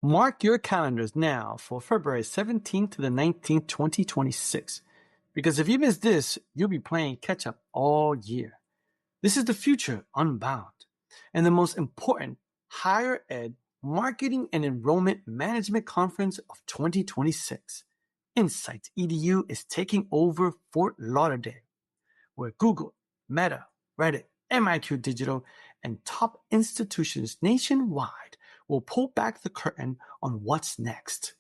Mark your calendars now for February 17th to the 19th, 2026. Because if you miss this, you'll be playing catch up all year. This is the future unbound and the most important higher ed marketing and enrollment management conference of 2026. Insights EDU is taking over Fort Lauderdale, where Google, Meta, Reddit, MIQ Digital, and top institutions nationwide will pull back the curtain on what's next.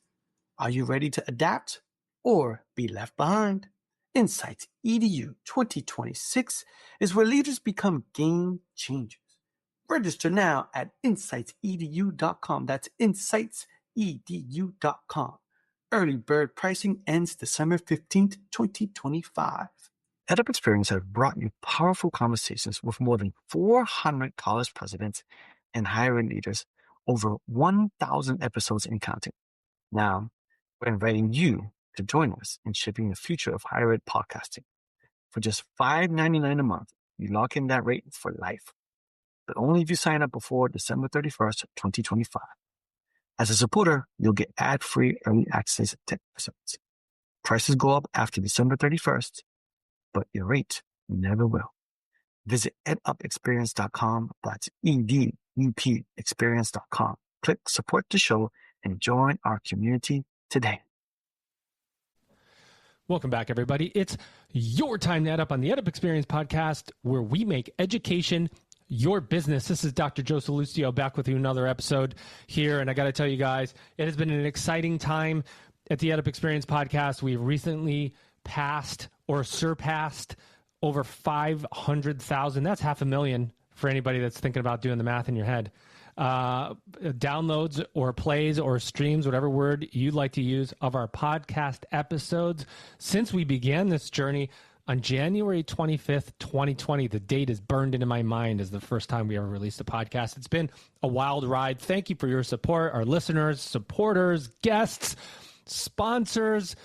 Are you ready to adapt or be left behind? Insights EDU 2026 is where leaders become game changers. Register now at insightsedu.com. That's insightsedu.com. Early bird pricing ends December 15th, 2025. EdUp Experience has brought you powerful conversations with more than 400 college presidents and higher ed leaders, over 1,000 episodes and counting. Now, we're inviting you to join us in shaping the future of higher ed podcasting. For just $5.99 a month, you lock in that rate for life, but only if you sign up before December 31st, 2025. As a supporter, you'll get ad-free early access to episodes. Prices go up after December 31st, but your rate never will. Visit edupexperience.com. That's EDUP experience.com. Click support the show and join our community today. Welcome back, everybody. It's your time to EdUp on the EdUp Experience podcast, where we make education your business. This is Dr. Joe Salustio back with you another episode here. And I got to tell you guys, it has been an exciting time at the EdUp Experience podcast. We've recently passed or surpassed over 500,000. That's 500,000 for anybody that's thinking about doing the math in your head. Downloads or plays or streams, whatever word you'd like to use, of our podcast episodes since we began this journey on January 25th, 2020. The date is burned into my mind as the first time we ever released a podcast. It's been a wild ride. Thank you for your support, our listeners, supporters, guests, sponsors.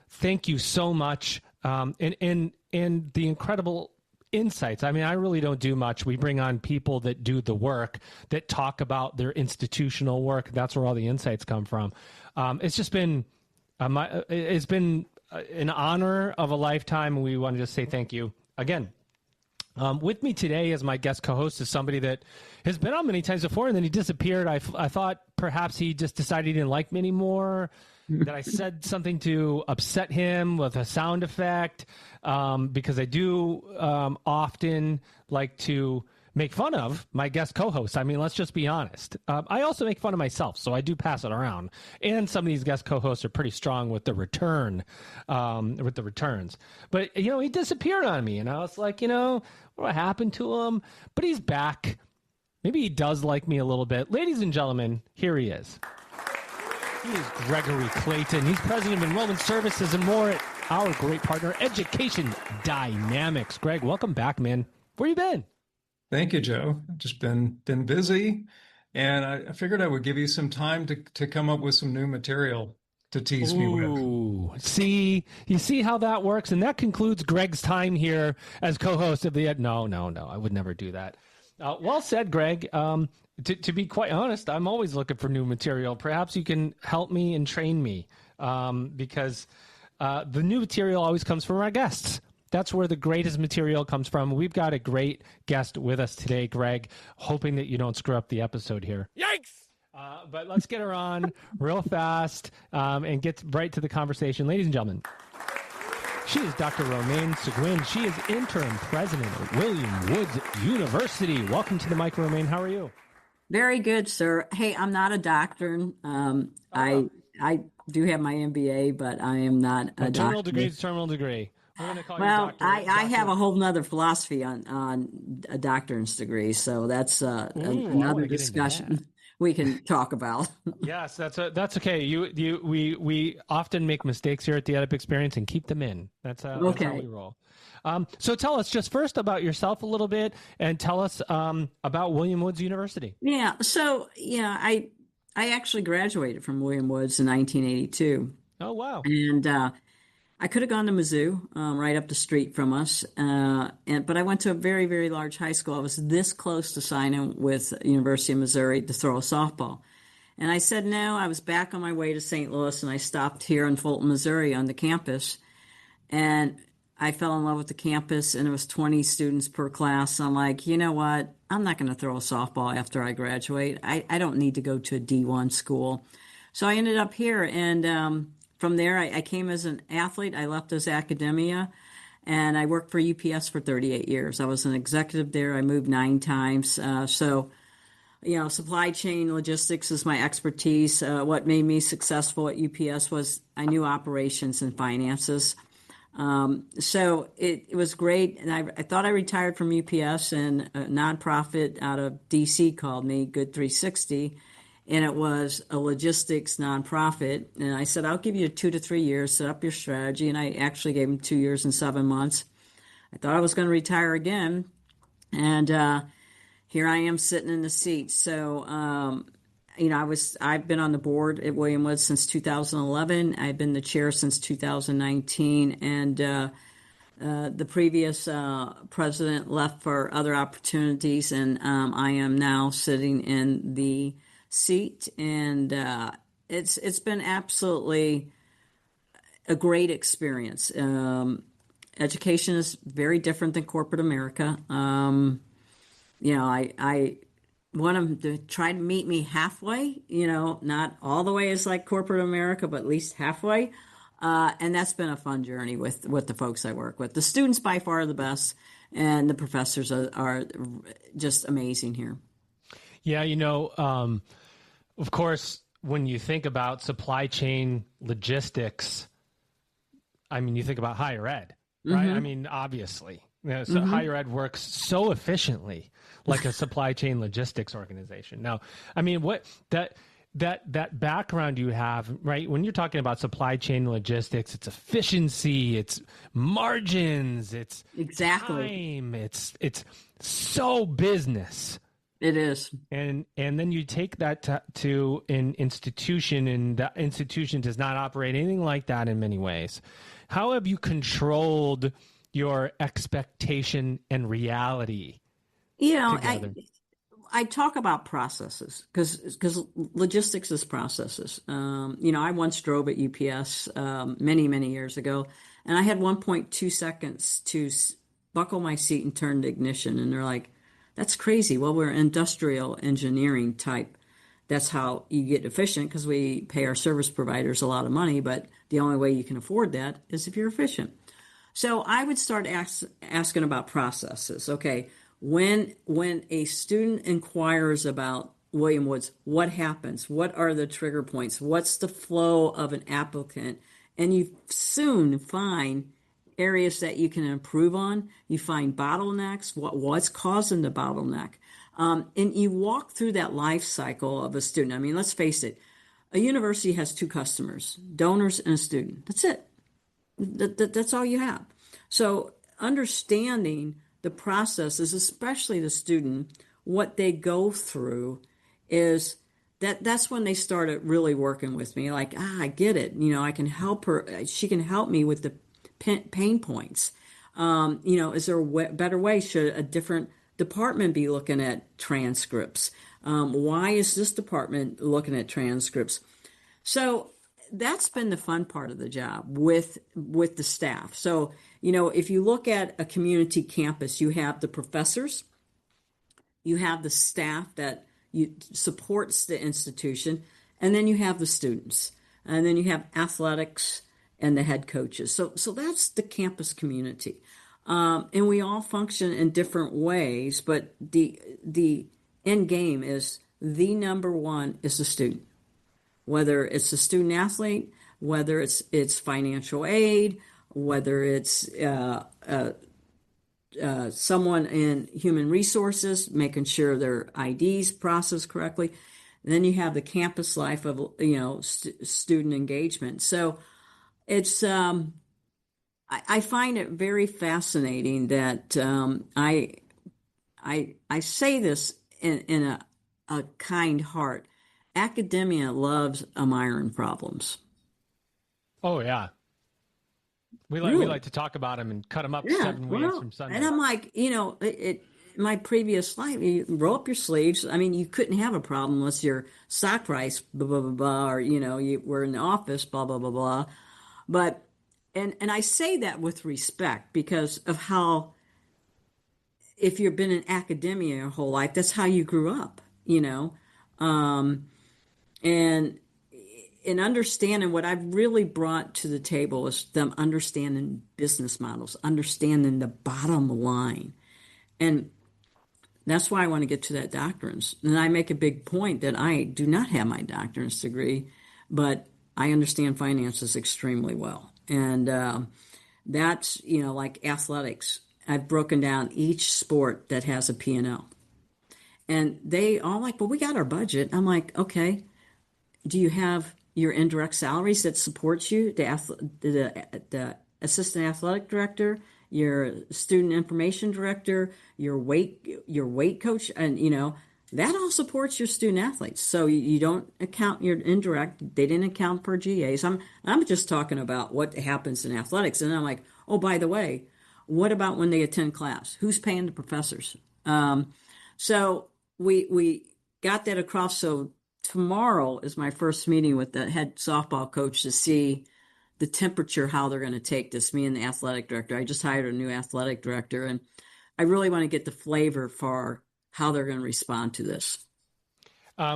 Thank you so much. And the incredible insights. I mean, I really don't do much. We bring on people that do the work, that talk about their institutional work. That's where all the insights come from. It's just been, it's been an honor of a lifetime, and we want to just say thank you again. With me today as my guest co-host is somebody that has been on many times before, and then he disappeared. I thought perhaps he just decided he didn't like me anymore, that I said something to upset him with a sound effect, because I do often like to make fun of my guest co-hosts. I mean, let's just be honest. I also make fun of myself, so I do pass it around. And some of these guest co-hosts are pretty strong with the returns. But, he disappeared on me, and I was like, what happened to him? But he's back. Maybe he does like me a little bit. Ladies and gentlemen, here he is. He is Gregory Clayton. He's president of Enrollment Services and more at our great partner, Education Dynamics. Greg, welcome back, man. Where you been? Thank you, Joe. I've just been busy, and I figured I would give you some time to come up with some new material to tease me with. See, you see how that works? And that concludes Greg's time here as co-host of the... No, I would never do that. Well said, Greg. To be quite honest, I'm always looking for new material. Perhaps you can help me and train me, because the new material always comes from our guests. That's where the greatest material comes from. We've got a great guest with us today, Greg, hoping that you don't screw up the episode here. Yikes! But let's get her on real fast and get right to the conversation. Ladies and gentlemen, she is Dr. Romaine Seguin. She is interim president of William Woods University. Welcome to the mic, Romaine. How are you? Very good, sir. Hey, I'm not a doctor. I do have my MBA, but I am not a terminal doctor. degree is terminal degree. We're going to call Well, you doctor. I have a whole nother philosophy on a doctor's degree, so that's another discussion we can talk about. Yes, that's okay. We often make mistakes here at the EdUp Experience and keep them in. That's how we roll. So tell us just first about yourself a little bit, and tell us about William Woods University. Yeah. So I actually graduated from William Woods in 1982. Oh wow! And I could have gone to Mizzou, right up the street from us, but I went to a very, very large high school. I was this close to signing with University of Missouri to throw a softball. And I said no. I was back on my way to St. Louis, and I stopped here in Fulton, Missouri on the campus. And I fell in love with the campus, and it was 20 students per class. I'm like, you know what? I'm not going to throw a softball after I graduate. I don't need to go to a D1 school. So I ended up here. And from there, I came as an athlete. I left as academia, and I worked for UPS for 38 years. I was an executive there. I moved 9 times. Supply chain logistics is my expertise. What made me successful at UPS was I knew operations and finances. So it was great. And I thought I retired from UPS, and a nonprofit out of DC called me, Good 360. And it was a logistics nonprofit. And I said, I'll give you 2 to 3 years, set up your strategy. And I actually gave them 2 years and 7 months. I thought I was going to retire again. And here I am sitting in the seat. So, I've been on the board at William Woods since 2011. I've been the chair since 2019. And the previous president left for other opportunities. And I am now sitting in the seat, and it's been absolutely a great experience. Education is very different than corporate America. I want them to try to meet me halfway. Not all the way as like corporate America, but at least halfway. And that's been a fun journey with the folks I work with. The students by far are the best, and the professors are just amazing here. Yeah, of course, when you think about supply chain logistics, you think about higher ed, right? Mm-hmm. Obviously, so higher ed works so efficiently, like a supply chain logistics organization. Now, what that background you have, right? When you're talking about supply chain logistics, it's efficiency, it's margins, it's time, it's so business. It is. And then you take that to an institution, and that institution does not operate anything like that in many ways. How have you controlled your expectation and reality together? I talk about processes because logistics is processes. I once drove at UPS many, many years ago, and I had 1.2 seconds to buckle my seat and turn the ignition. And they're like, that's crazy. Well, we're industrial engineering type. That's how you get efficient, because we pay our service providers a lot of money, but the only way you can afford that is if you're efficient. So I would start asking about processes. Okay, when a student inquires about William Woods, what happens? What are the trigger points? What's the flow of an applicant? And you soon find areas that you can improve on. You find bottlenecks, what's causing the bottleneck. And you walk through that life cycle of a student. Let's face it, a university has 2 customers, donors and a student. That's it. That's all you have. So understanding the processes, especially the student, what they go through, is that's when they started really working with me. Like, I get it. I can help her. She can help me with the pain points. Is there a better way? Should a different department be looking at transcripts? Why is this department looking at transcripts? So that's been the fun part of the job with the staff. So, if you look at a community campus, you have the professors, you have the staff that supports the institution, and then you have the students, and then you have athletics and the head coaches. So that's the campus community. And we all function in different ways, but the end game is the number one is the student. Whether it's the student athlete, whether it's financial aid, whether it's someone in human resources, making sure their IDs processed correctly. And then you have the campus life of student engagement. So it's I find it very fascinating that I say this in a kind heart. Academia loves admiring problems. Oh yeah, we like to talk about them and cut them up 7 weeks from Sunday. And I'm like, my previous life, you roll up your sleeves. I mean, you couldn't have a problem unless your stock price, blah, blah, blah, blah, or, you were in the office, blah, blah, blah, blah. But, and I say that with respect because of how, if you've been in academia your whole life, that's how you grew up, Um, and in understanding what I've really brought to the table is them understanding business models, understanding the bottom line. And that's why I want to get to that doctrines. And I make a big point that I do not have my doctorate degree, but I understand finances extremely well. And that's, like athletics. I've broken down each sport that has a P&L. And they all like, well, we got our budget. I'm like, okay, do you have your indirect salaries that supports you? The assistant athletic director, your student information director, your weight coach, and that all supports your student athletes. So you don't account your indirect. They didn't account for GAs. I'm just talking about what happens in athletics. And I'm like, oh, by the way, what about when they attend class? Who's paying the professors? So we got that across. So tomorrow is my first meeting with the head softball coach to see the temperature, how they're going to take this, me and the athletic director. I just hired a new athletic director, and I really want to get the flavor for how they're going to respond to this.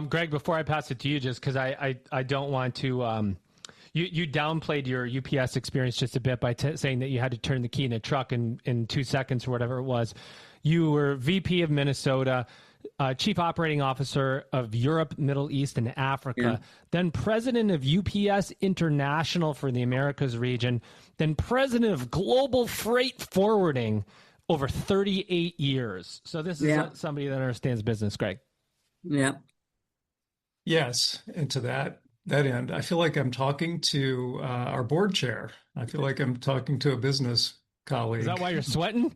Greg, before I pass it to you, just because I don't want to, you downplayed your UPS experience just a bit by saying that you had to turn the key in a truck in 2 seconds or whatever it was. You were VP of Minnesota, Chief Operating Officer of Europe, Middle East, and Africa, then President of UPS International for the Americas region, then President of Global Freight Forwarding over 38 years. So this is somebody that understands business, Greg. Yeah. Yes, and to that end, I feel like I'm talking to our board chair. I feel like I'm talking to a business colleague. Is that why you're sweating?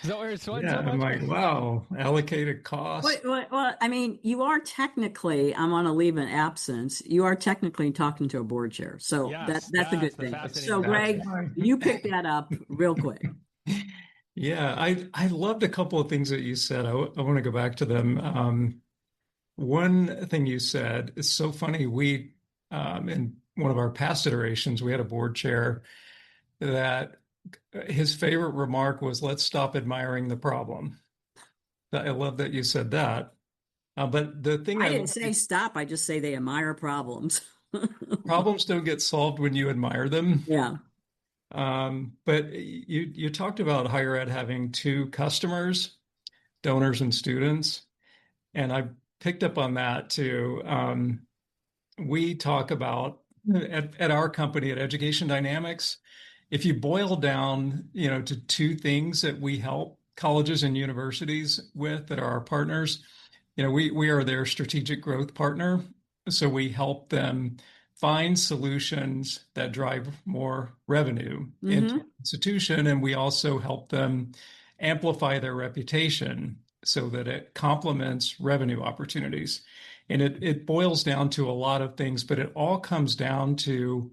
Is that why you're sweating so much? I'm like, wow, allocated costs. Well, I mean, you are technically, I'm on a leave in absence. You are technically talking to a board chair. So that's a good thing. So Greg, you pick that up real quick. Yeah, I loved a couple of things that you said. I want to go back to them. One thing you said is so funny. We, in one of our past iterations, we had a board chair that his favorite remark was, let's stop admiring the problem. I love that you said that. But the thing I didn't say stop. I just say they admire problems. Problems don't get solved when you admire them. Yeah. But you talked about higher ed having two customers, donors and students. And I picked up on that too. We talk about at our company at Education Dynamics, if you boil down, to two things that we help colleges and universities with that are our partners, we are their strategic growth partner. So we help them find solutions that drive more revenue into the institution. And we also help them amplify their reputation so that it complements revenue opportunities. And it boils down to a lot of things, but it all comes down to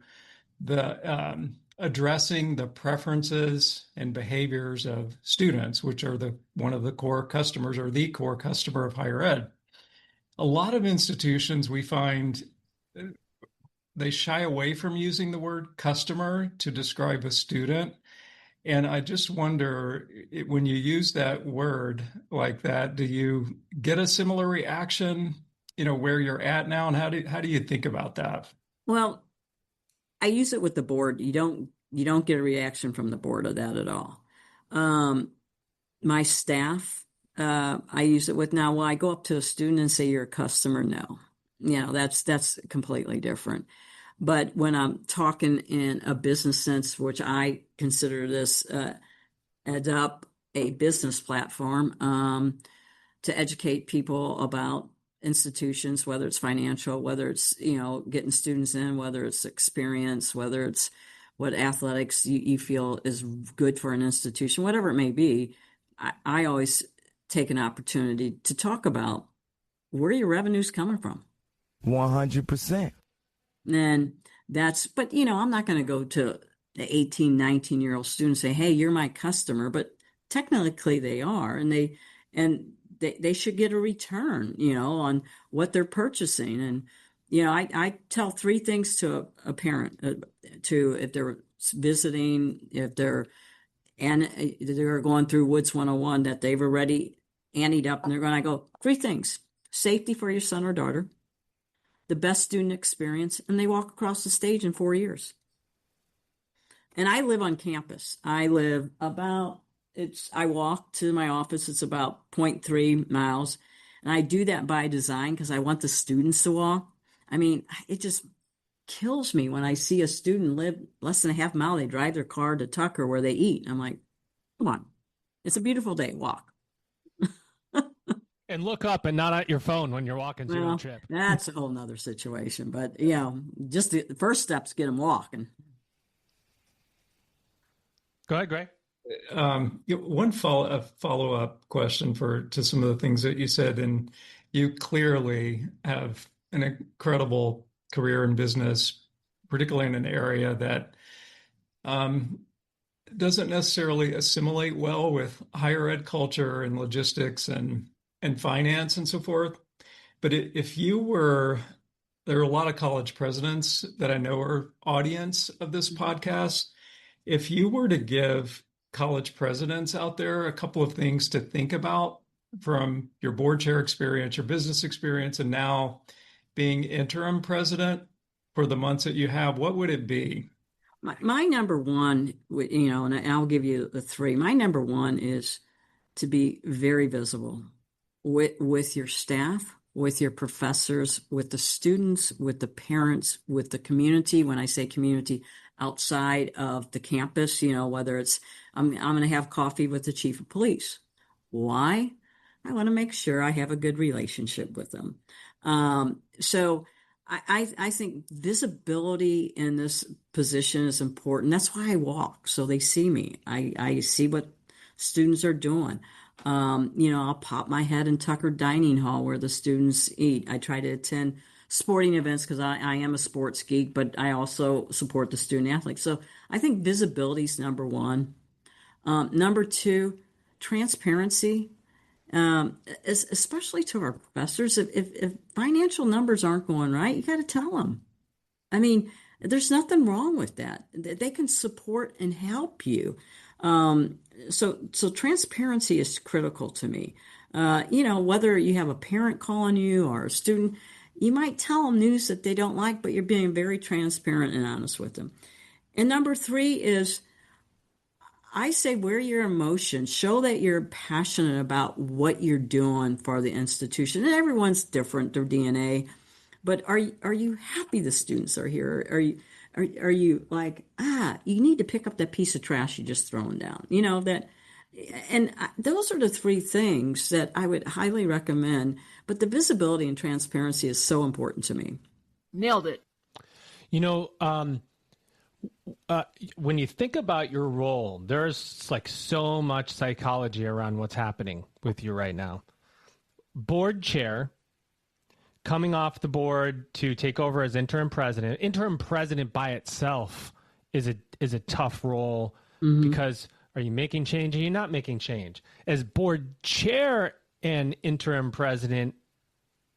the addressing the preferences and behaviors of students, which are one of the core customers or the core customer of higher ed. A lot of institutions we find they shy away from using the word customer to describe a student. And I just wonder, when you use that word like that, do you get a similar reaction, where you're at now? And how do you think about that? Well, I use it with the board. You don't get a reaction from the board of that at all. My staff, I use it with now. Will I go up to a student and say you're a customer? No, that's completely different. But when I'm talking in a business sense, which I consider this EdUp a business platform to educate people about institutions, whether it's financial, whether it's, getting students in, whether it's experience, whether it's what athletics you feel is good for an institution, whatever it may be, I always take an opportunity to talk about where your revenue's coming from. 100%. And but I'm not going to go to the 18, 19-year-old student and say, hey, you're my customer, but technically they are. And and they should get a return, on what they're purchasing. And, I tell three things to a parent, to if they're visiting, if they're going through Woods 101 that they've already anteed up, and I go, three things: safety for your son or daughter, the best student experience, and they walk across the stage in 4 years. And I live on campus. I walk to my office. It's about 0.3 miles. And I do that by design because I want the students to walk. I mean, it just kills me when I see a student live less than a half mile. They drive their car to Tucker where they eat. I'm like, come on, it's a beautiful day. Walk. And look up and not at your phone when you're walking through your trip. That's a whole nother situation. But, just the first steps, get them walking. Go ahead, Gray. One follow-up question to some of the things that you said, and you clearly have an incredible career in business, particularly in an area that doesn't necessarily assimilate well with higher ed culture and logistics and finance and so forth. But there are a lot of college presidents that I know are audience of this podcast. If you were to give college presidents out there a couple of things to think about from your board chair experience, your business experience, and now being interim president for the months that you have, what would it be? My number one, and I'll give you the three. My number one is to be very visible with your staff, with your professors, with the students, with the parents, with the community. When I say community, outside of the campus, whether it's, I'm going to have coffee with the chief of police. Why? I want to make sure I have a good relationship with them. So I think visibility in this position is important. That's why I walk, so they see me. I see what students are doing. I'll pop my head in Tucker Dining Hall where the students eat. I try to attend sporting events because I am a sports geek, but I also support the student athletes. So I think visibility is number one. Number two, transparency, especially to our professors. If financial numbers aren't going right, you got to tell them. I mean, there's nothing wrong with that. They can support and help you. So transparency is critical to me. Whether you have a parent calling you or a student, you might tell them news that they don't like, but you're being very transparent and honest with them. And number three is, I say, wear your emotions. Show that you're passionate about what you're doing for the institution. And everyone's different, their DNA. But are you happy the students are here? Are you like, you need to pick up that piece of trash you just thrown down? Those are the three things that I would highly recommend. But the visibility and transparency is so important to me. Nailed it. When you think about your role, there's like so much psychology around what's happening with you right now. Board chair, coming off the board to take over as interim president. Interim president by itself is a tough role because are you making change? Are you not making change? As board chair and interim president,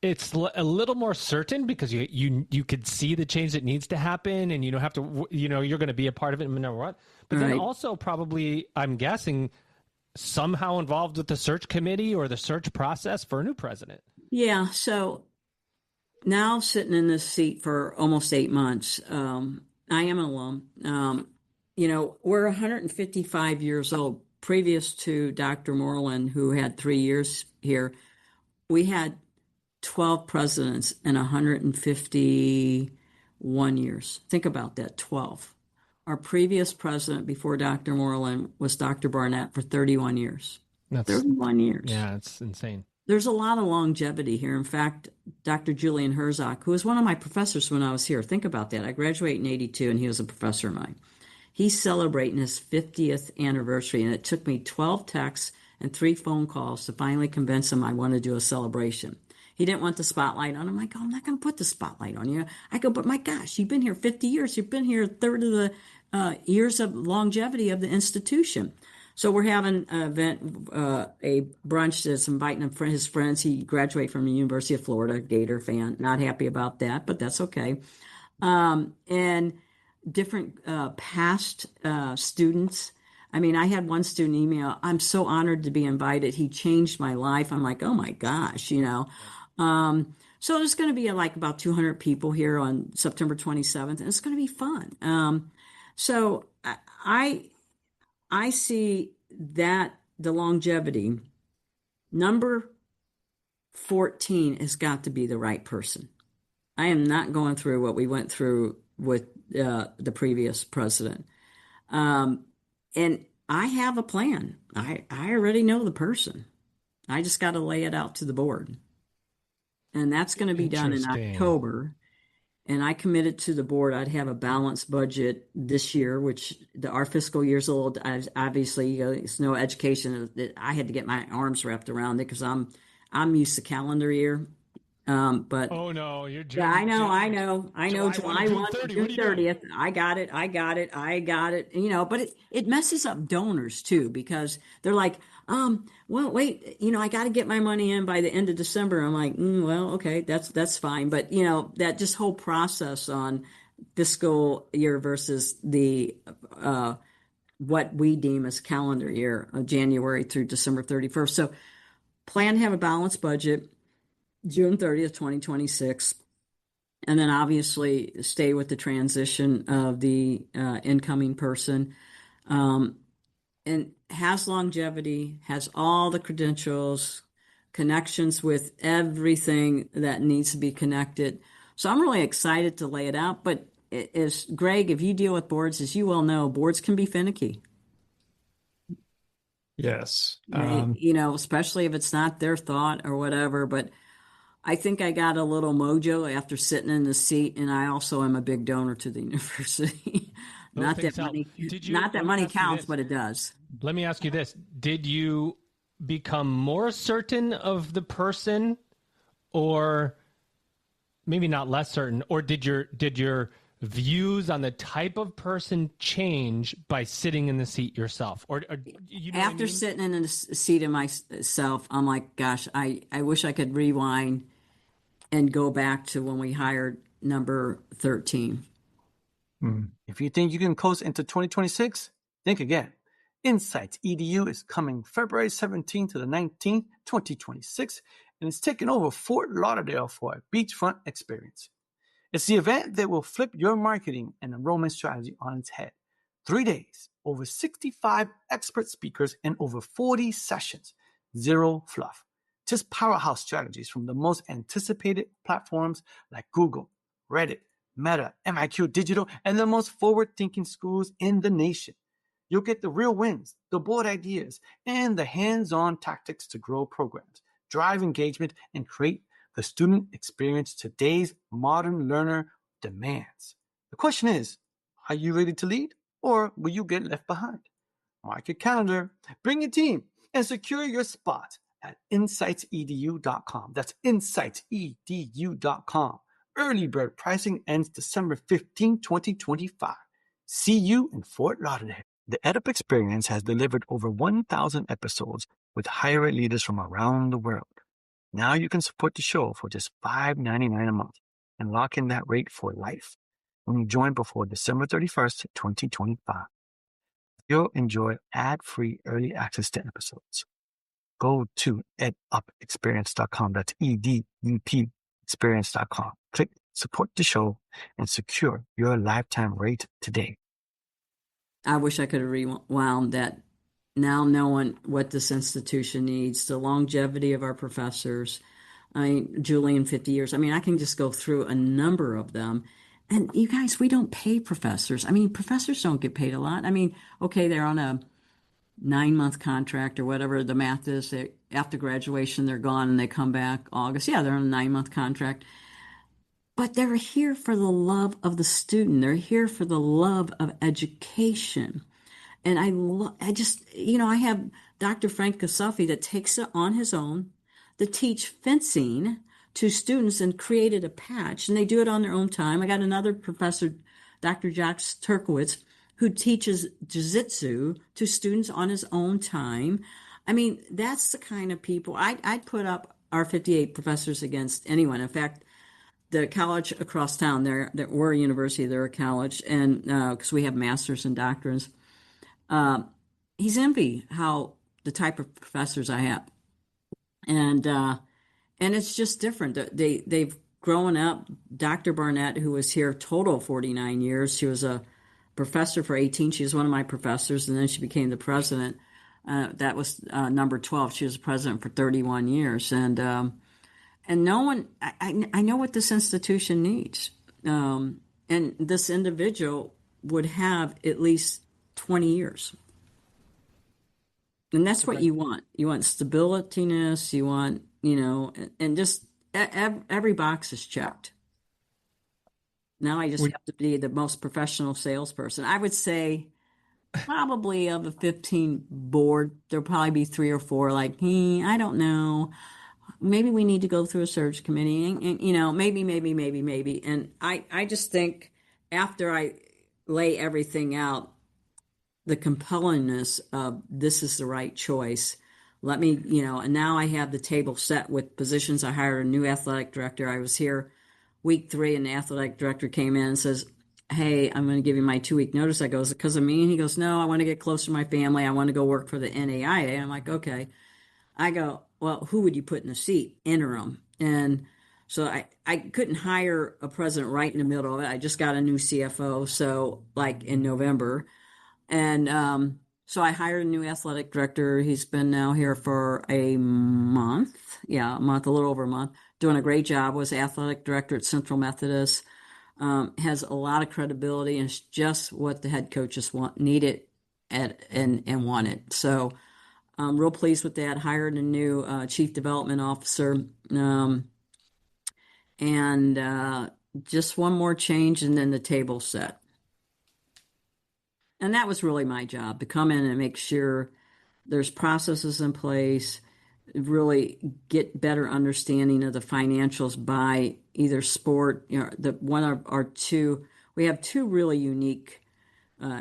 it's a little more certain because you could see the change that needs to happen, and you don't have to. You're going to be a part of it no matter what. But then also probably, I'm guessing, somehow involved with the search committee or the search process for a new president. Yeah. So now sitting in this seat for almost 8 months, I am an alum. We're 155 years old. Previous to Dr. Moreland, who had 3 years here, we had 12 presidents in 151 years. Think about that, 12. Our previous president before Dr. Moreland was Dr. Barnett for 31 years. That's 31 years. Yeah, it's insane. There's a lot of longevity here. In fact, Dr. Julian Herzog, who was one of my professors when I was here, think about that. I graduated in 82 and he was a professor of mine. He's celebrating his 50th anniversary, and it took me 12 texts and 3 phone calls to finally convince him I want to do a celebration. He didn't want the spotlight on him. I go, I'm not going to put the spotlight on you. I go, but my gosh, you've been here 50 years. You've been here a third of the years of longevity of the institution. So we're having an event, a brunch that's inviting his friends. He graduated from the University of Florida, Gator fan. Not happy about that, but that's okay. And different past students. I mean, I had one student email, "I'm so honored to be invited. He changed my life." I'm like, oh my gosh, you know. So there's going to be like about 200 people here on September 27th, and it's going to be fun. So I see that the longevity number 14 has got to be the right person. I am not going through what we went through with the previous president. And I have a plan. I already know the person. I just got to lay it out to the board. And that's going to be done in October. And I committed to the board I'd have a balanced budget this year, which our fiscal year's a little, obviously, it's no education. I had to get my arms wrapped around it because I'm used to calendar year. But oh no, you're yeah, I know. July 1 to June 30th. I got it. You know, but it messes up donors too, because they're like, well, wait, you know, I got to get my money in by the end of December. I'm like, well, okay, that's fine. But you know, that just whole process on fiscal year versus the what we deem as calendar year, January through December 31st. So plan to have a balanced budget June 30th, 2026. And then obviously stay with the transition of the incoming person. And has longevity, has all the credentials, connections with everything that needs to be connected. So I'm really excited to lay it out. But as Greg, if you deal with boards, as you well know, boards can be finicky. Yes. You know, especially if it's not their thought or whatever. But I think I got a little mojo after sitting in the seat, and I also am a big donor to the university. Not that money counts, but it does. Let me ask you this. Did you become more certain of the person, or maybe not less certain, or did your views on the type of person change by sitting in the seat yourself? Or you know after sitting in the seat of myself, I'm like, gosh, I wish I could rewind and go back to when we hired number 13. If you think you can coast into 2026, think again. Insights EDU is coming February 17th to the 19th, 2026, and it's taking over Fort Lauderdale for a beachfront experience. It's the event that will flip your marketing and enrollment strategy on its head. 3 days, over 65 expert speakers, and over 40 sessions. Zero fluff. Just powerhouse strategies from the most anticipated platforms like Google, Reddit, Meta, MIQ Digital, and the most forward-thinking schools in the nation. You'll get the real wins, the board ideas, and the hands-on tactics to grow programs, drive engagement, and create the student experience today's modern learner demands. The question is, are you ready to lead, or will you get left behind? Mark your calendar, bring your team, and secure your spot at insightsedu.com. That's insightsedu.com. Early bird pricing ends December 15, 2025. See you in Fort Lauderdale. The EdUp experience has delivered over 1,000 episodes with higher ed leaders from around the world. Now you can support the show for just $5.99 a month and lock in that rate for life when you join before December 31st, 2025. You'll enjoy ad-free early access to episodes. Go to edupexperience.com. That's EDUP experience.com. Click support the show and secure your lifetime rate today. I wish I could have rewound that. Now knowing what this institution needs, the longevity of our professors. I mean, Julian, 50 years. I mean, I can just go through a number of them. And you guys, we don't pay professors. I mean, professors don't get paid a lot. I mean, okay, they're on a 9-month contract or whatever the math is. After graduation, they're gone and they come back August. Yeah, they're on a 9-month contract. But they're here for the love of the student. They're here for the love of education. And I just, you know, I have Dr. Frank Kasafi that takes it on his own to teach fencing to students and created a patch. And they do it on their own time. I got another professor, Dr. Jacques Turkowitz, who teaches jiu-jitsu to students on his own time. I mean, that's the kind of people I'd put up our 58 professors against anyone. In fact, the college across town, we're a university, they're a college, and because we have masters and doctorate, he's envy how the type of professors I have, and it's just different. They've grown up. Dr. Barnett, who was here total 49 years, she was a professor for 18. She was one of my professors, and then she became the president. That was number 12. She was president for 31 years, and no one. I know what this institution needs, and this individual would have at least 20 years. And that's what you want. You want stabilityness. You want, and just every box is checked. Now I just have to be the most professional salesperson. I would say probably of a 15 board, there'll probably be 3 or 4 like, I don't know. Maybe we need to go through a search committee and maybe. And I just think after I lay everything out, the compellingness of this is the right choice. Let me, and now I have the table set with positions. I hired a new athletic director. I was here week 3 and the athletic director came in and says, hey, I'm going to give you my 2-week notice. I go, is it because of me? And he goes, no, I want to get closer to my family. I want to go work for the NAIA. And I'm like, okay. I go, well, who would you put in the seat? Interim. And so I couldn't hire a president right in the middle of it. I just got a new CFO. So like in November. And so I hired a new athletic director. He's been now here for a month. Yeah, a month, a little over a month. Doing a great job. Was athletic director at Central Methodist. Has a lot of credibility and it's just what the head coaches needed and wanted. So I'm real pleased with that. Hired a new chief development officer. And just one more change and then the table's set. And that was really my job, to come in and make sure there's processes in place, really get better understanding of the financials by either sport, we have 2 really unique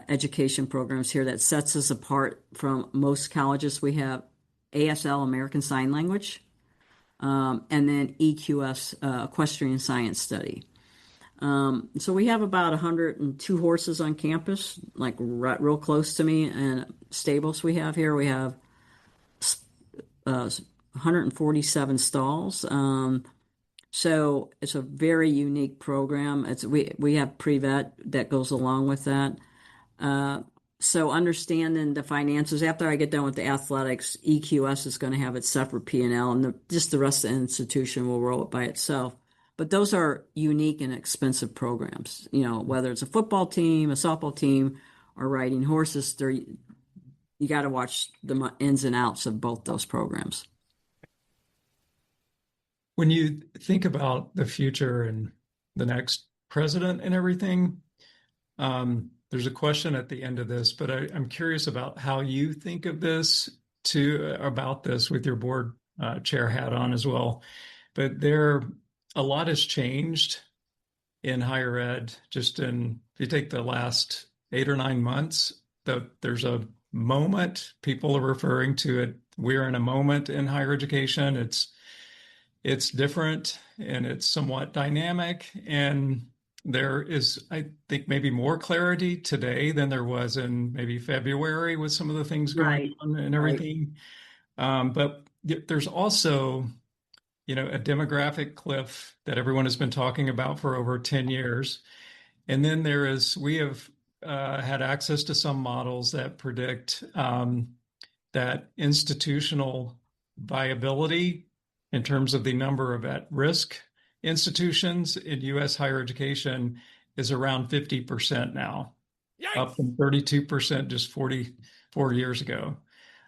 education programs here that sets us apart from most colleges. We have ASL, American Sign Language, and then EQS, Equestrian Science Study. So we have about 102 horses on campus, like real close to me, and stables we have here. We have 147 stalls. So it's a very unique program. We have pre-vet that goes along with that. So understanding the finances, after I get done with the athletics, EQS is going to have its separate P&L, and just the rest of the institution will roll it by itself. But those are unique and expensive programs. Whether it's a football team, a softball team, or riding horses, you got to watch the ins and outs of both those programs. When you think about the future and the next president and everything, there's a question at the end of this, but I'm curious about how you think of this about this with your board chair hat on as well. But a lot has changed in higher ed. If you take the last 8 or 9 months, there's a moment, people are referring to it. We're in a moment in higher education. It's different and it's somewhat dynamic. And there is, I think, maybe more clarity today than there was in maybe February with some of the things going on and everything. Right. But there's also, a demographic cliff that everyone has been talking about for over 10 years. And then we have had access to some models that predict that institutional viability in terms of the number of at-risk institutions in U.S. higher education is around 50% now, Yikes. Up from 32% just 44 years ago.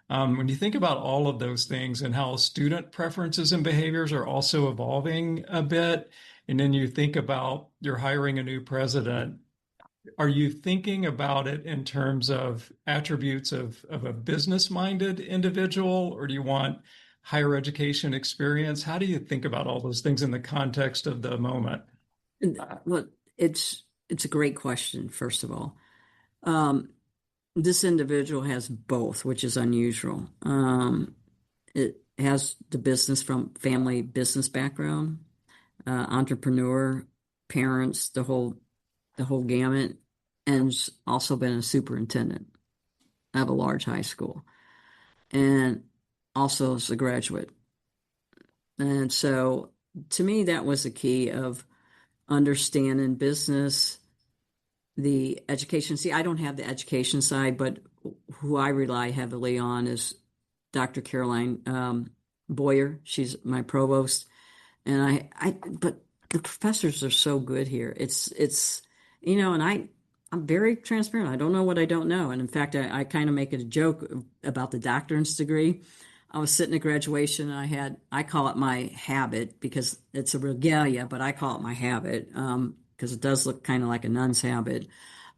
When you think about all of those things and how student preferences and behaviors are also evolving a bit, and then you think about you're hiring a new president, are you thinking about it in terms of attributes of a business-minded individual, or do you want higher education experience? How do you think about all those things in the context of the moment? Well, it's a great question, first of all. This individual has both, which is unusual. It has the business from family business background, entrepreneur, parents, the whole gamut, and also been a superintendent of a large high school, and also as a graduate. And so, to me, that was the key of understanding business, the education. See, I don't have the education side, but who I rely heavily on is Dr. Caroline Boyer. She's my provost, and but the professors are so good here. It's and I'm very transparent. I don't know what I don't know, and in fact, I kind of make it a joke about the doctorate degree. I was sitting at graduation, and I call it my habit because it's a regalia, but I call it my habit because it does look kind of like a nun's habit.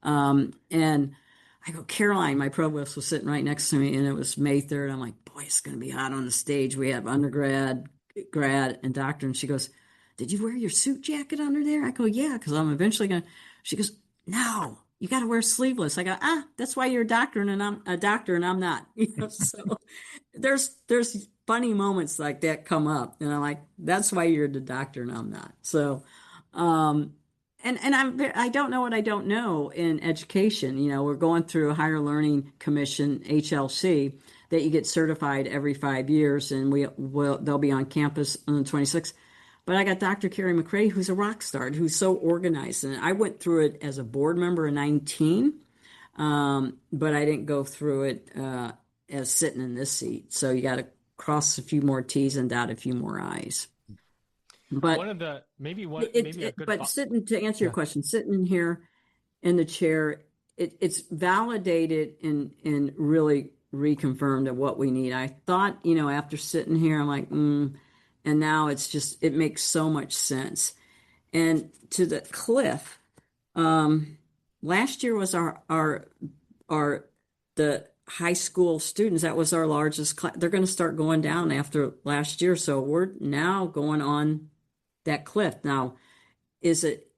And I go, Caroline, my provost, was sitting right next to me, and it was May 3rd. I'm like, boy, it's going to be hot on the stage. We have undergrad, grad, and doctor. And she goes, did you wear your suit jacket under there? I go, yeah, because I'm eventually going to. She goes, no, you got to wear sleeveless. I go, that's why you're a doctor and I'm a doctor and I'm not. So there's funny moments like that come up, and I'm like, that's why you're the doctor and I'm not. So, I don't know what I don't know in education. We're going through a Higher Learning Commission, HLC, that you get certified every 5 years, and they'll be on campus on the 26th. But I got Dr. Carrie McRae, who's a rock star, who's so organized. And I went through it as a board member in 19, but I didn't go through it as sitting in this seat. So you got to cross a few more T's and dot a few more I's. But sitting to answer your question, sitting in here in the chair, it's validated and really reconfirmed of what we need. I thought, after sitting here, I'm like, and now it makes so much sense. And to the cliff, last year was the high school students. That was our largest class. They're going to start going down after last year. So we're now going on that cliff. Now, is it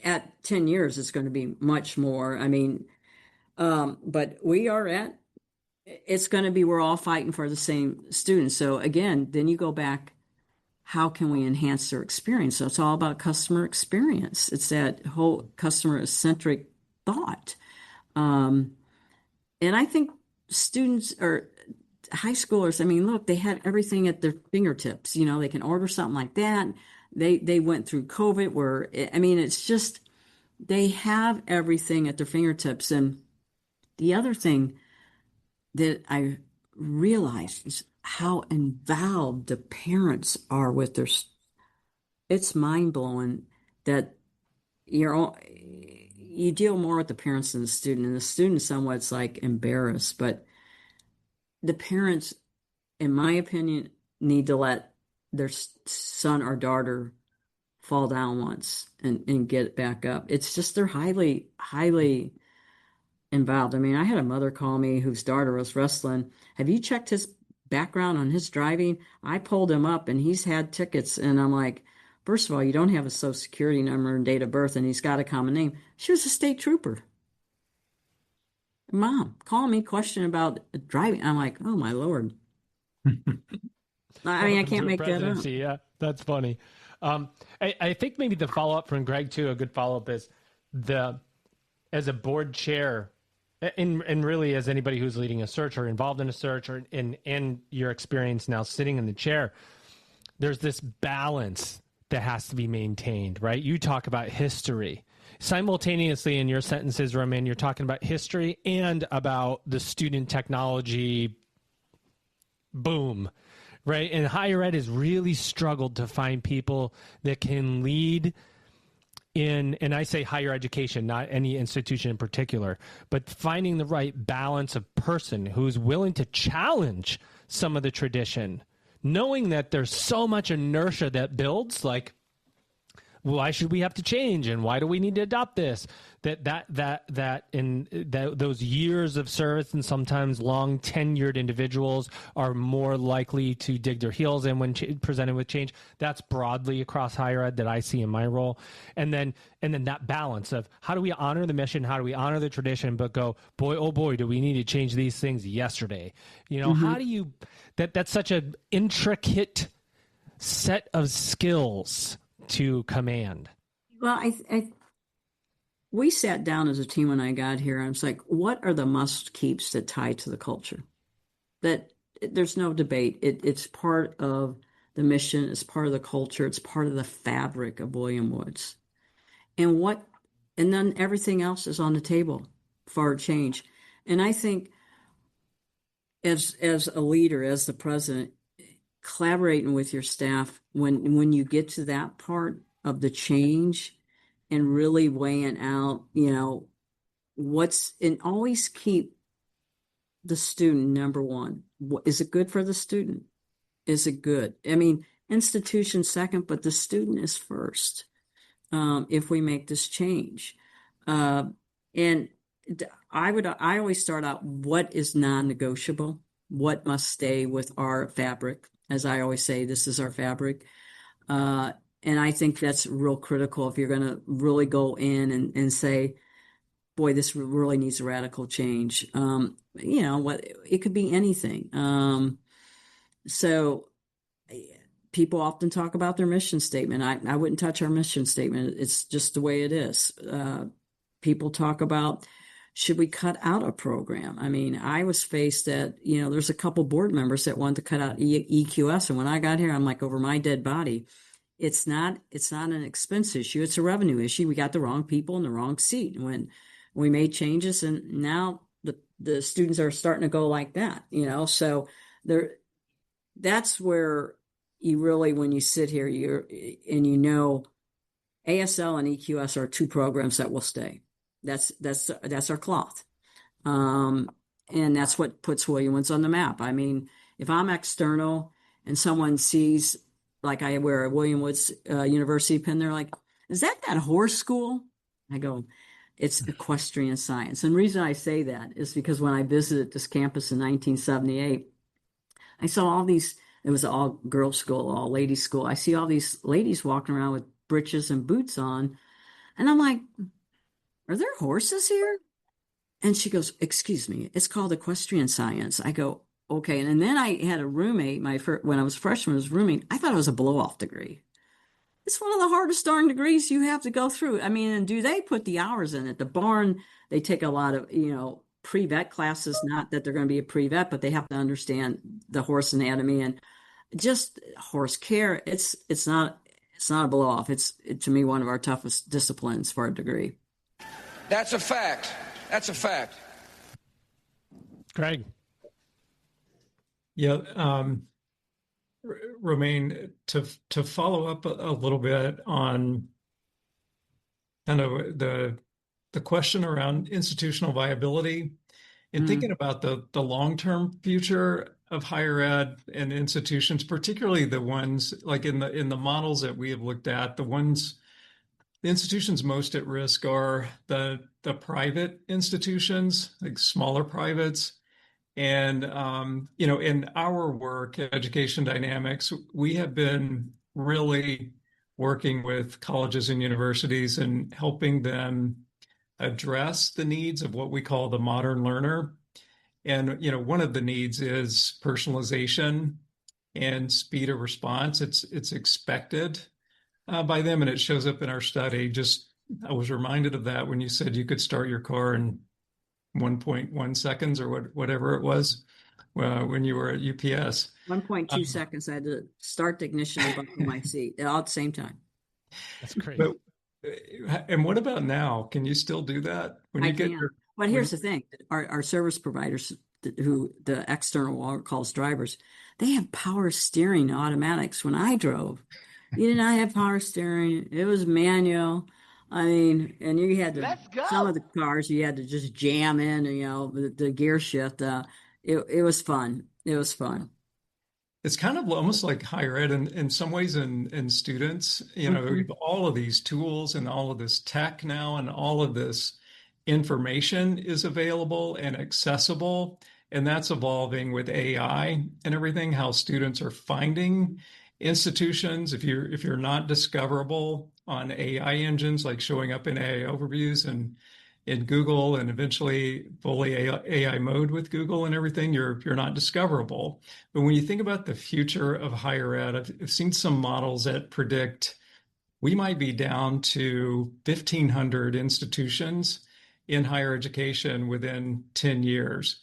at 10 years, it's going to be much more. I mean, but it's going to be, we're all fighting for the same students. So again, then you go back, how can we enhance their experience? So it's all about customer experience. It's that whole customer-centric thought. And I think students or high schoolers, I mean, look, they have everything at their fingertips. They can order something like that. They went through COVID where, it's just, they have everything at their fingertips. And the other thing that I realized is how involved the parents are with it's mind-blowing that you deal more with the parents than the student, and the student somewhat's like embarrassed, but the parents, in my opinion, need to let their son or daughter fall down once and get back up. It's just, they're highly, highly involved. I had a mother call me whose daughter was wrestling. Have you checked his background on his driving? I pulled him up and he's had tickets. And I'm like, first of all, you don't have a social security number and date of birth, and he's got a common name. She was a state trooper. Mom, call me, question about driving. I'm like, oh my Lord. I can't make that up. Yeah, that's funny. I think maybe the follow-up from Greg too, a good follow-up is as a board chair, and really as anybody who's leading a search or involved in a search or in your experience now sitting in the chair, there's this balance that has to be maintained, right? You talk about history. Simultaneously in your sentences, Romaine, you're talking about history and about the student technology boom, right? And higher ed has really struggled to find people that can lead in, and I say higher education, not any institution in particular, but finding the right balance of person who's willing to challenge some of the tradition, knowing that there's so much inertia that builds, like why should we have to change, and why do we need to adopt this? That in those years of service and sometimes long tenured individuals are more likely to dig their heels in when presented with change. That's broadly across higher ed that I see in my role. And then that balance of how do we honor the mission, how do we honor the tradition, but go, boy, oh boy, do we need to change these things yesterday? How do you, that's such an intricate set of skills to command. Well, we sat down as a team when I got here. I was like, what are the must keeps that tie to the culture? That there's no debate. It's part of the mission. It's part of the culture. It's part of the fabric of William Woods. And then everything else is on the table for change. And I think as a leader, as the president, collaborating with your staff when you get to that part of the change and really weighing out, and always keep the student number one. Is it good for the student? Is it good? I mean, institution second, but the student is first. If we make this change, and I always start out, what is non-negotiable? What must stay with our fabric? As I always say, this is our fabric. And I think that's real critical if you're going to really go in and say, boy, this really needs a radical change. It could be anything. So people often talk about their mission statement. I wouldn't touch our mission statement. It's just the way it is. People talk about, should we cut out a program? I mean, I was faced that, there's a couple board members that wanted to cut out EQS. And when I got here, I'm like, over my dead body. It's not an expense issue. It's a revenue issue. We got the wrong people in the wrong seat when we made changes, and now the students are starting to go like that, so that's where you really, when you sit here, ASL and EQS are two programs that will stay. That's our cloth. And that's what puts William Woods on the map. I mean, if I'm external and someone sees, like I wear a William Woods University pin, they're like, is that horse school? I go, it's Equestrian Science. And the reason I say that is because when I visited this campus in 1978, I saw all these, it was all girls' school, all ladies' school. I see all these ladies walking around with breeches and boots on. And I'm like, are there horses here? And she goes, excuse me, it's called Equestrian Science. I go, okay. And then I had a roommate, when I was a freshman, was roommate. I thought it was a blow-off degree. It's one of the hardest darn degrees you have to go through. I mean, and do they put the hours in it? The barn, they take a lot of, pre-vet classes, not that they're going to be a pre-vet, but they have to understand the horse anatomy and just horse care. It's not a blow-off. It's, to me, one of our toughest disciplines for a degree. That's a fact. That's a fact. Greg. Yeah. Romaine, to follow up a little bit on kind of the question around institutional viability and thinking about the long-term future of higher ed and institutions, particularly the ones like in the models that we have looked at, the institutions most at risk are the private institutions, like smaller privates. And, in our work at Education Dynamics, we have been really working with colleges and universities and helping them address the needs of what we call the modern learner. And, one of the needs is personalization and speed of response. It's expected by them, and it shows up in our study. I was reminded of that when you said you could start your car in 1.1 seconds or whatever it was when you were at UPS. 1.2 seconds. I had to start the ignition and buckle my seat all at the same time. That's great. And what about now? Can you still do that? But here's the thing. Our service providers, who the external world calls drivers, they have power steering automatics. When I drove, you did not have power steering. It was manual. I mean, and you had to, some of the cars you had to just jam in, the gear shift. It was fun. It was fun. it's kind of almost like higher ed in some ways in students. You know, we have all of these tools and all of this tech now, and all of this information is available and accessible. And that's evolving with AI and everything, how students are finding institutions. If you're not discoverable on AI engines, like showing up in AI overviews and in Google, and eventually fully AI mode with Google and everything, you're not discoverable. But when you think about the future of higher ed, I've seen some models that predict we might be down to 1,500 institutions in higher education within 10 years.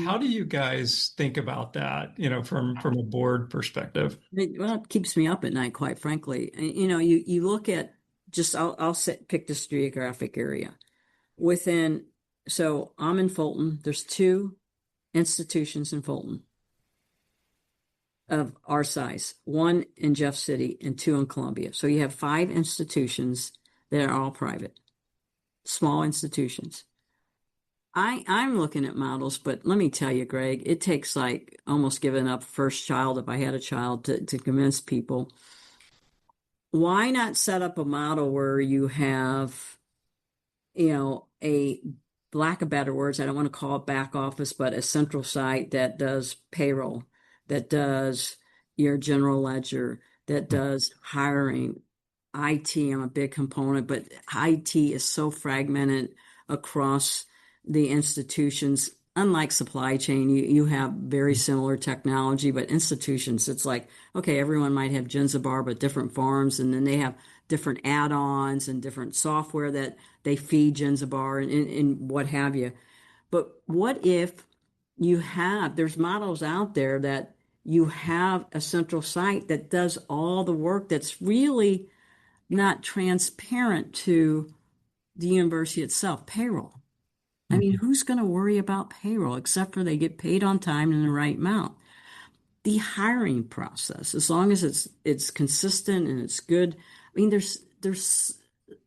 How do you guys think about that, you know, from a board perspective? Well, it keeps me up at night, quite frankly. You know, you look at just, pick this geographic area. So I'm in Fulton. There's 2 institutions in Fulton of our size, 1 in Jeff City and 2 in Columbia. So you have 5 institutions that are all private, small institutions. I'm looking at models, but let me tell you, Greg, it takes like almost giving up first child, if I had a child, to convince people. Why not set up a model where you have, you know, a lack of better words, I don't want to call it back office, but a central site that does payroll, that does your general ledger, that does hiring, IT. I'm a big component, but IT is so fragmented across the institutions. Unlike supply chain, you have very similar technology, but institutions, it's like, okay, everyone might have Genzabar, but different farms, and then they have different add-ons and different software that they feed Genzabar and what have you. But what if there's models out there that you have a central site that does all the work that's really not transparent to the university itself, payroll. I mean, who's going to worry about payroll except for they get paid on time and the right amount? The hiring process, as long as it's consistent and it's good. I mean,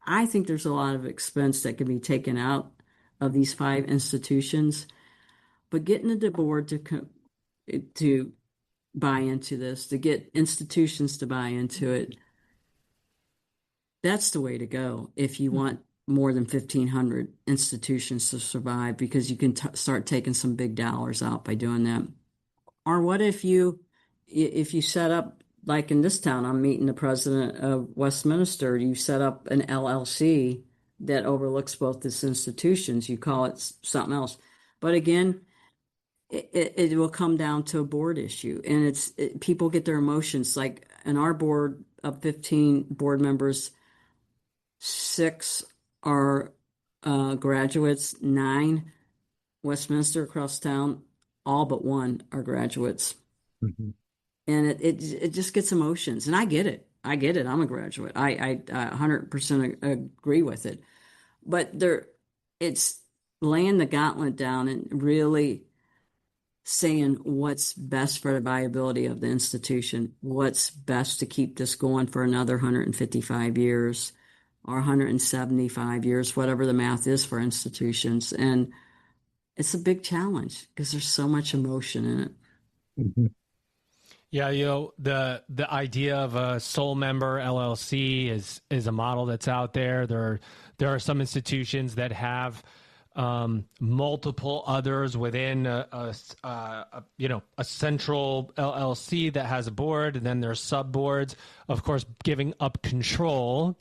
I think there's a lot of expense that can be taken out of these 5 institutions, but getting the board to buy into this, to get institutions to buy into it, that's the way to go if you want more than 1,500 institutions to survive, because you can start taking some big dollars out by doing that. Or what if you set up, like in this town, I'm meeting the president of Westminster, you set up an LLC that overlooks both these institutions. You call it something else. But again, it will come down to a board issue, and people get their emotions. Like in our board of 15 board members, 6 are graduates, 9 Westminster across town, all but 1 are graduates. And it just gets emotions. And I get it. I'm a graduate. I 100% agree with it. But it's laying the gauntlet down and really saying what's best for the viability of the institution, what's best to keep this going for another 155 years or 175 years, whatever the math is for institutions. And it's a big challenge because there's so much emotion in it. Yeah, you know, the idea of a sole member LLC is a model that's out there. There are some institutions that have multiple others within a central LLC that has a board, and then there's sub boards. Of course, giving up control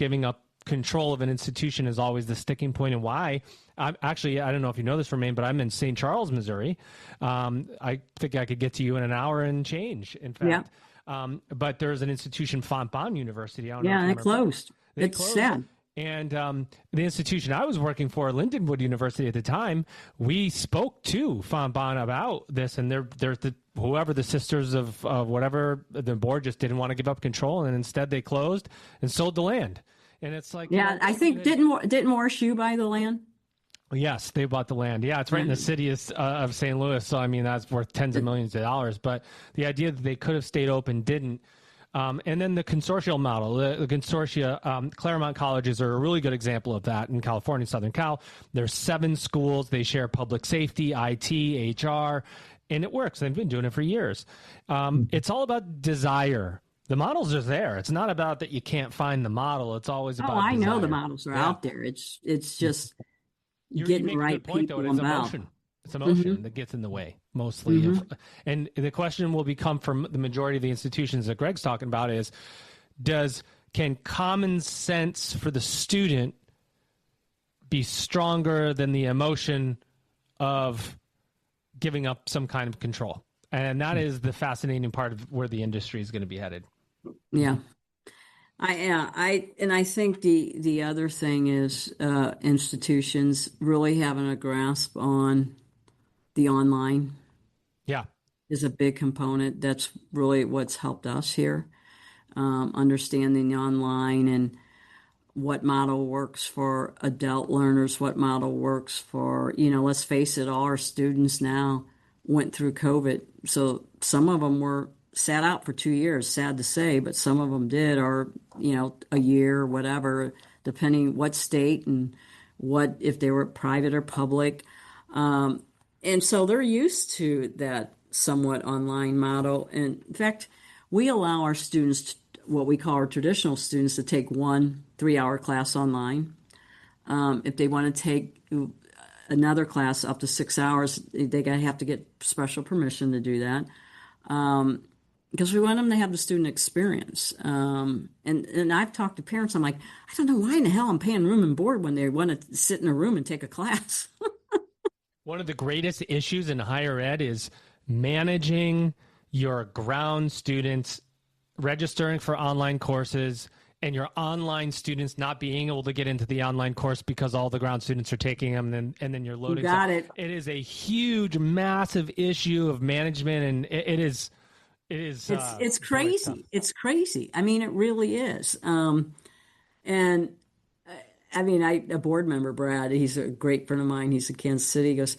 of an institution is always the sticking point, and why. I don't know if you know this, Romaine, but I'm in St. Charles, Missouri. I think I could get to you in an hour and change, in fact. Yeah. But there's an institution, Fontbonne University. I don't know if it closed. It's sad. And the institution I was working for, Lindenwood University at the time, we spoke to Fontbonne about this, and there's whoever the sisters of whatever, the board just didn't want to give up control, and instead they closed and sold the land. And it's like, yeah, I think didn't Morris Hugh buy the land? Yes, they bought the land. Yeah, it's right in the city of St. Louis, so I mean that's worth tens of millions of dollars. But the idea that they could have stayed open didn't. And then the consortial model, the consortia, Claremont colleges are a really good example of that in California, Southern Cal. There's 7 schools. They share public safety, IT, HR, and it works. They've been doing it for years. It's all about desire. The models are there. It's not about that you can't find the model. It's always about I know the desire. models are out there. It's just You getting the make a right good point, though. people It is involved. emotion. It's emotion that gets in the way mostly. And the question will become from the majority of the institutions that Greg's talking about is, can common sense for the student be stronger than the emotion of giving up some kind of control? And that is the fascinating part of where the industry is going to be headed. Yeah. I think the other thing is institutions really having a grasp on the online. Yeah. Is a big component. That's really what's helped us here. Understanding the online and what model works for adult learners, what model works for, let's face it, all our students now went through COVID. So some of them were sat out for 2 years, sad to say, but some of them did, or, a year or whatever, depending what state and what, if they were private or public. And so they're used to that somewhat online model. And in fact, we allow our students, what we call our traditional students, to take 1 3-hour class online. If they want to take another class up to 6 hours, they have to get special permission to do that. Because we want them to have the student experience. And I've talked to parents, I'm like, I don't know why in the hell I'm paying room and board when they want to sit in a room and take a class. One of the greatest issues in higher ed is managing your ground students registering for online courses and your online students not being able to get into the online course because all the ground students are taking them, and then you're loading. You got it. It is a huge, massive issue of management, and it is. It's crazy. It's crazy. I mean, it really is. And I mean, a board member, Brad, he's a great friend of mine. He's in Kansas City. He goes,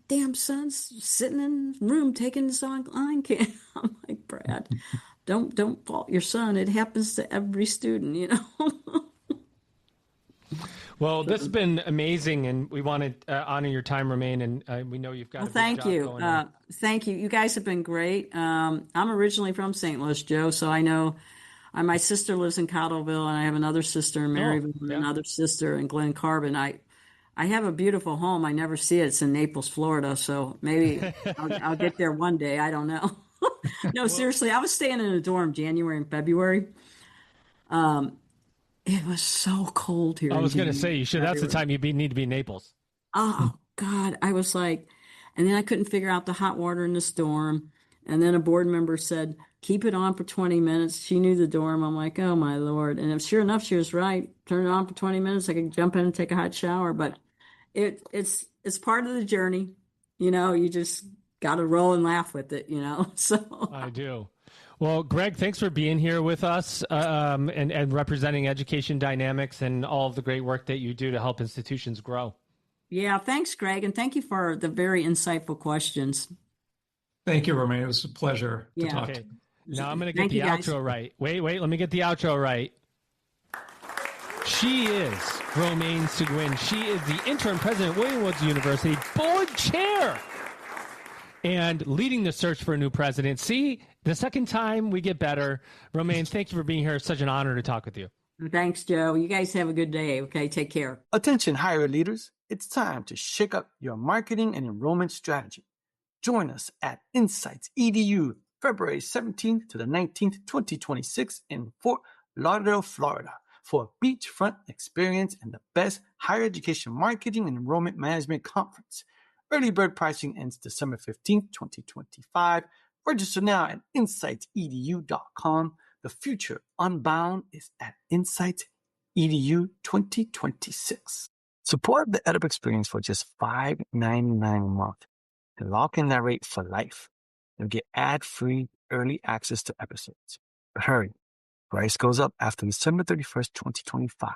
damn son's sitting in the room taking this online camp. I'm like, Brad, don't fault your son. It happens to every student, Well, this has been amazing, and we want to honor your time, Romaine, and we know you've got a big job going on. Thank you. You guys have been great. I'm originally from St. Louis, Joe, so I know my sister lives in Cottleville, and I have another sister in Maryville and another sister in Glen Carbon. I have a beautiful home. I never see it. It's in Naples, Florida, so maybe I'll get there one day. I don't know. No, seriously, I was staying in a dorm January and February. It was so cold here. I was going to say, that's the time you need to be in Naples. Oh, God. I was like, and then I couldn't figure out the hot water in the dorm. And then a board member said, keep it on for 20 minutes. She knew the dorm. I'm like, oh, my Lord. And sure enough, she was right. Turn it on for 20 minutes. I could jump in and take a hot shower. But it's part of the journey. You just got to roll and laugh with it, So I do. Well, Greg, thanks for being here with us and representing Education Dynamics and all of the great work that you do to help institutions grow. Yeah, thanks, Greg. And thank you for the very insightful questions. Thank you, Romaine. It was a pleasure to talk to you. Now I'm going to get the outro right. Wait, let me get the outro right. She is Romaine Seguin. She is the interim president of William Woods University, board chair, and leading the search for a new president. See, the second time we get better. Romaine, thank you for being here. It's such an honor to talk with you. Thanks, Joe. You guys have a good day. Okay, take care. Attention, higher ed leaders. It's time to shake up your marketing and enrollment strategy. Join us at Insights EDU, February 17th to the 19th, 2026 in Fort Lauderdale, Florida, for a beachfront experience and the best higher education marketing and enrollment management conference. Early bird pricing ends December 15th, 2025. Register now at insightsedu.com. The future unbound is at Insights EDU 2026. Support the EdUp experience for just $5.99 a month and lock in that rate for life. You'll get ad-free early access to episodes. But hurry, price goes up after December 31st, 2025.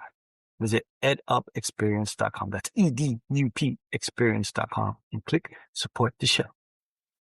Visit edupexperience.com. That's EDUP experience.com and click support the show.